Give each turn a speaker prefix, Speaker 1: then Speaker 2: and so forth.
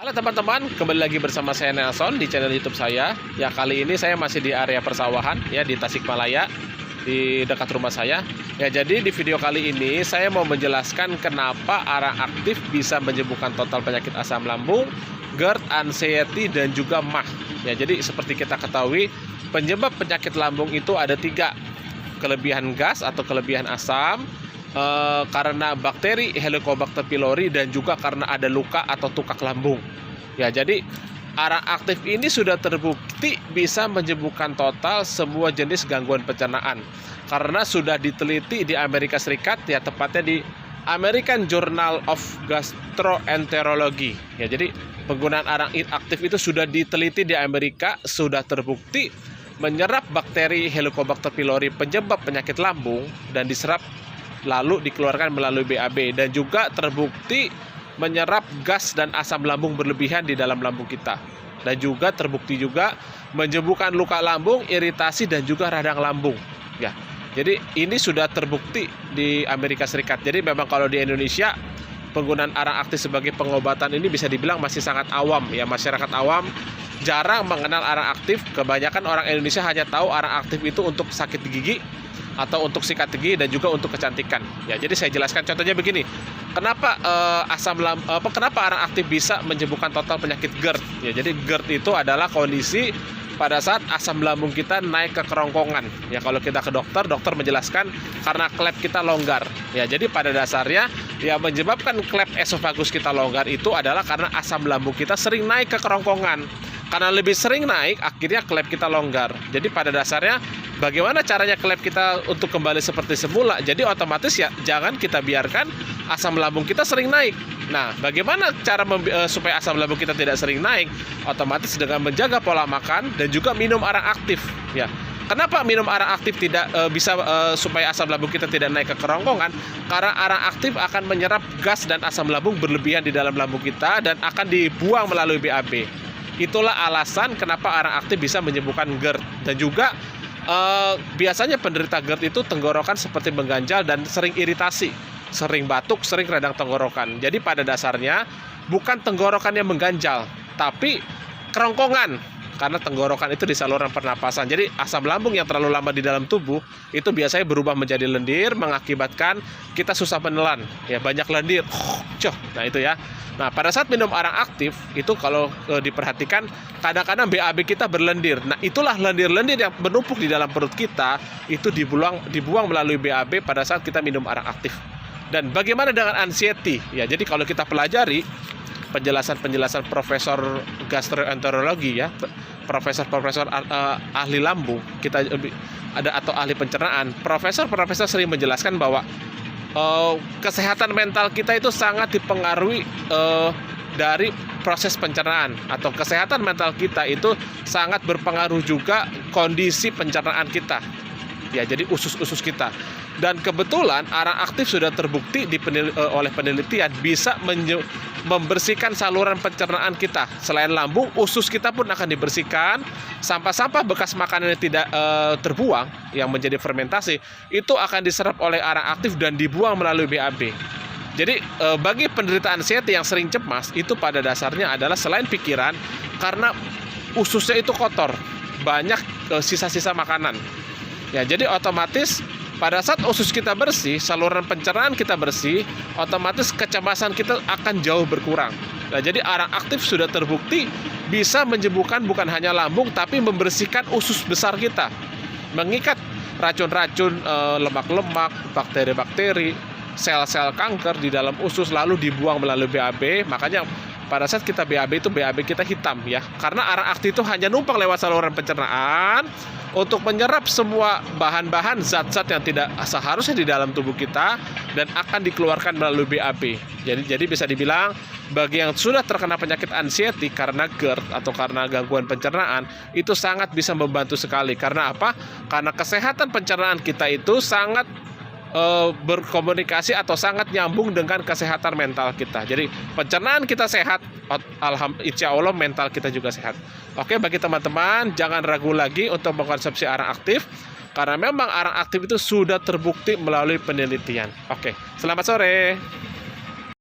Speaker 1: Halo teman-teman, kembali lagi bersama saya Nelson di channel YouTube saya. Ya, kali ini saya masih di area persawahan ya di Tasikmalaya, di dekat rumah saya. Ya, jadi di video kali ini saya mau menjelaskan kenapa arang aktif bisa menyembuhkan total penyakit asam lambung, GERD, anxiety, dan juga MAH. Ya, jadi seperti kita ketahui, penyebab penyakit lambung itu ada 3. Kelebihan gas atau kelebihan asam, karena bakteri Helicobacter pylori, dan juga karena ada luka atau tukak lambung. Ya, jadi arang aktif ini sudah terbukti bisa menyembuhkan total semua jenis gangguan pencernaan karena sudah diteliti di Amerika Serikat, ya tepatnya di American Journal of Gastroenterology. Ya, jadi penggunaan arang aktif itu sudah diteliti di Amerika, sudah terbukti menyerap bakteri Helicobacter pylori penyebab penyakit lambung dan diserap lalu dikeluarkan melalui BAB, dan juga terbukti menyerap gas dan asam lambung berlebihan di dalam lambung kita, dan juga terbukti juga menyembuhkan luka lambung, iritasi, dan juga radang lambung. Ya, jadi ini sudah terbukti di Amerika Serikat. Jadi memang kalau di Indonesia penggunaan arang aktif sebagai pengobatan ini bisa dibilang masih sangat awam ya, masyarakat awam jarang mengenal arang aktif. Kebanyakan orang Indonesia hanya tahu arang aktif itu untuk sakit gigi atau untuk sikat gigi dan juga untuk kecantikan. Ya, jadi saya jelaskan contohnya begini. Kenapa kenapa arang aktif bisa menyembuhkan total penyakit GERD? Ya, jadi GERD itu adalah kondisi pada saat asam lambung kita naik ke kerongkongan. Ya, kalau kita ke dokter, dokter menjelaskan karena klep kita longgar. Ya, jadi pada dasarnya yang menyebabkan klep esofagus kita longgar itu adalah karena asam lambung kita sering naik ke kerongkongan. Karena lebih sering naik, akhirnya klep kita longgar. Jadi pada dasarnya bagaimana caranya klep kita untuk kembali seperti semula? Jadi otomatis ya jangan kita biarkan asam lambung kita sering naik. Nah, bagaimana cara supaya asam lambung kita tidak sering naik? Otomatis dengan menjaga pola makan dan juga minum arang aktif. Ya, kenapa minum arang aktif tidak bisa supaya asam lambung kita tidak naik ke kerongkongan? Karena arang aktif akan menyerap gas dan asam lambung berlebihan di dalam lambung kita dan akan dibuang melalui BAB. Itulah alasan kenapa arang aktif bisa menyembuhkan GERD. Dan juga biasanya penderita GERD itu tenggorokan seperti mengganjal dan sering iritasi, sering batuk, sering radang tenggorokan. Jadi pada dasarnya bukan tenggorokan yang mengganjal, tapi kerongkongan. Karena tenggorokan itu di saluran pernapasan. Jadi asam lambung yang terlalu lama di dalam tubuh itu biasanya berubah menjadi lendir, mengakibatkan kita susah menelan. Ya, banyak lendir. Nah, itu ya. Nah, pada saat minum arang aktif itu kalau diperhatikan kadang-kadang BAB kita berlendir. Nah, itulah lendir-lendir yang menumpuk di dalam perut kita itu dibuang melalui BAB pada saat kita minum arang aktif. Dan bagaimana dengan anxiety? Ya, jadi kalau kita pelajari penjelasan profesor gastroenterologi ya, profesor ahli lambung kita ada atau ahli pencernaan, profesor sering menjelaskan bahwa kesehatan mental kita itu sangat dipengaruhi dari proses pencernaan, atau kesehatan mental kita itu sangat berpengaruh juga kondisi pencernaan kita. Ya, jadi usus-usus kita. Dan kebetulan arang aktif sudah terbukti oleh penelitian bisa membersihkan saluran pencernaan kita. Selain lambung, usus kita pun akan dibersihkan. Sampah-sampah bekas makanan yang tidak terbuang, yang menjadi fermentasi, itu akan diserap oleh arang aktif dan dibuang melalui BAB. Jadi bagi penderita anxiety yang sering cemas, itu pada dasarnya adalah selain pikiran, karena ususnya itu kotor, banyak sisa-sisa makanan. Ya, jadi otomatis pada saat usus kita bersih, saluran pencernaan kita bersih, otomatis kecemasan kita akan jauh berkurang. Nah, jadi arang aktif sudah terbukti bisa menyembuhkan bukan hanya lambung, tapi membersihkan usus besar kita, mengikat racun-racun, lemak-lemak, bakteri-bakteri, sel-sel kanker di dalam usus, lalu dibuang melalui BAB. Makanya pada saat kita BAB itu BAB kita hitam ya, karena arang aktif itu hanya numpang lewat saluran pencernaan untuk menyerap semua bahan-bahan zat-zat yang tidak seharusnya di dalam tubuh kita dan akan dikeluarkan melalui BAB. Jadi bisa dibilang bagi yang sudah terkena penyakit anxiety karena GERD atau karena gangguan pencernaan itu sangat bisa membantu sekali. Karena apa? Karena kesehatan pencernaan kita itu sangat berkomunikasi atau sangat nyambung dengan kesehatan mental kita. Jadi pencernaan kita sehat, insya Allah mental kita juga sehat. Oke, bagi teman-teman jangan ragu lagi untuk mengkonsumsi arang aktif, karena memang arang aktif itu sudah terbukti melalui penelitian. Oke, selamat sore.